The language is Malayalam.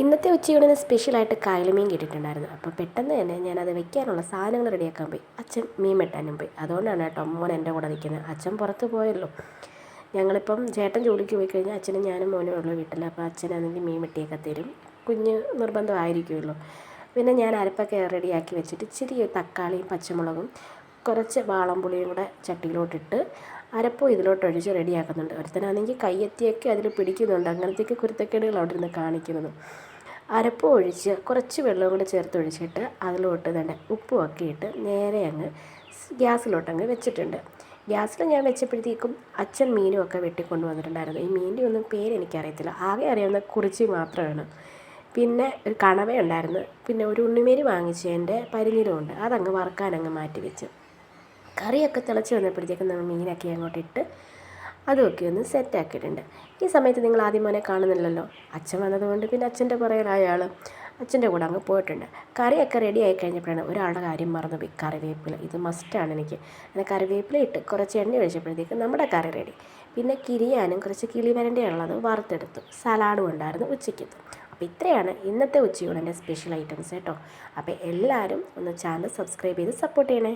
ഇന്നത്തെ ഉച്ചയൂണിന് സ്പെഷ്യലായിട്ട് കായലമീൻ കിട്ടിയിട്ടുണ്ടായിരുന്നു. അപ്പോൾ പെട്ടെന്ന് തന്നെ ഞാനത് വെക്കാനുള്ള സാധനങ്ങൾ റെഡിയാക്കാൻ പോയി. അച്ഛൻ മീൻ വെട്ടാനും പോയി. അതുകൊണ്ടാണ് കേട്ടോ മോൻ എൻ്റെ കൂടെ നിൽക്കുന്നത്. അച്ഛൻ പുറത്ത് പോയല്ലോ. ഞങ്ങളിപ്പം ചേട്ടൻ ജോലിക്ക് പോയി കഴിഞ്ഞാൽ അച്ഛനും ഞാനും മോനും ഉള്ളൂ വീട്ടിൽ. അപ്പോൾ അച്ഛനാണെങ്കിൽ മീൻ വെട്ടിയൊക്കെ തരും. കുഞ്ഞ് നിർബന്ധമായിരിക്കുമല്ലോ. പിന്നെ ഞാൻ അരപ്പൊക്കെ റെഡിയാക്കി വെച്ചിട്ട് ഇച്ചിരി തക്കാളിയും പച്ചമുളകും കുറച്ച് വാളംപുളിയും കൂടെ ചട്ടിയിലോട്ടിട്ട് അരപ്പും ഇതിലോട്ടൊഴിച്ച് റെഡിയാക്കുന്നുണ്ട്. ഒരുത്തനാണെങ്കിൽ കയ്യെത്തിയൊക്കെ അതിൽ പിടിക്കുന്നുണ്ട്. അങ്ങനത്തെയൊക്കെ കുരുത്തക്കേടുകൾ അവിടെ ഇരുന്ന് കാണിക്കുന്നത്. അരപ്പും ഒഴിച്ച് കുറച്ച് വെള്ളവും കൂടെ ചേർത്ത് ഒഴിച്ചിട്ട് അതിലോട്ട് തന്നെ ഉപ്പുമൊക്കെ ഇട്ട് നേരെ അങ്ങ് ഗ്യാസിലോട്ടങ്ങ് വെച്ചിട്ടുണ്ട്. ഗ്യാസിൽ ഞാൻ വെച്ചപ്പോഴത്തേക്കും അച്ഛൻ മീനും ഒക്കെ വെട്ടിക്കൊണ്ട് വന്നിട്ടുണ്ടായിരുന്നു. ഈ മീനിൻ്റെ ഒന്നും പേരെനിക്കറിയത്തില്ല. ആകെ അറിയാവുന്ന കുറിച്ചി മാത്രമാണ്. പിന്നെ ഒരു കണവയുണ്ടായിരുന്നു. പിന്നെ ഒരു ഉണ്ണിമേരി വാങ്ങിച്ചതിൻ്റെ പരിഞ്ഞിലുമുണ്ട്. അതങ്ങ് വറുക്കാനങ്ങ് മാറ്റി വെച്ച് കറിയൊക്കെ തിളച്ച് വന്നപ്പോഴത്തേക്കും നമ്മൾ മീനൊക്കെ അങ്ങോട്ട് ഇട്ട് അതുമൊക്കെ ഒന്ന് സെറ്റാക്കിയിട്ടുണ്ട്. ഈ സമയത്ത് നിങ്ങൾ ആദ്യം മോനെ കാണുന്നില്ലല്ലോ. അച്ഛൻ വന്നതുകൊണ്ട് പിന്നെ അച്ഛൻ്റെ പുറകിലായ ആൾ അച്ഛൻ്റെ കൂടെ അങ്ങ് പോയിട്ടുണ്ട്. കറിയൊക്കെ റെഡി ആയി കഴിഞ്ഞപ്പോഴാണ് ഒരാളുടെ കാര്യം മറന്നുപോയി. കറിവേപ്പില ഇത് മസ്റ്റാണ് എനിക്ക്. അങ്ങനെ കറിവേപ്പില ഇട്ട് കുറച്ച് എണ്ണ ഒഴിച്ചപ്പോഴത്തേക്കും നമ്മുടെ കറി റെഡി. പിന്നെ കിരിയാനും കുറച്ച് കിളിവരൻ്റെ വറുത്തെടുത്തു. സലാഡും ഉണ്ടായിരുന്നു ഉച്ചയ്ക്കത്ത്. അപ്പോൾ ഇത്രയാണ് ഇന്നത്തെ ഉച്ചയൂണിൻ്റെ സ്പെഷ്യൽ ഐറ്റംസ് കേട്ടോ. അപ്പോൾ എല്ലാവരും ഒന്ന് ചാനൽ സബ്സ്ക്രൈബ് ചെയ്ത് സപ്പോർട്ട് ചെയ്യണേ.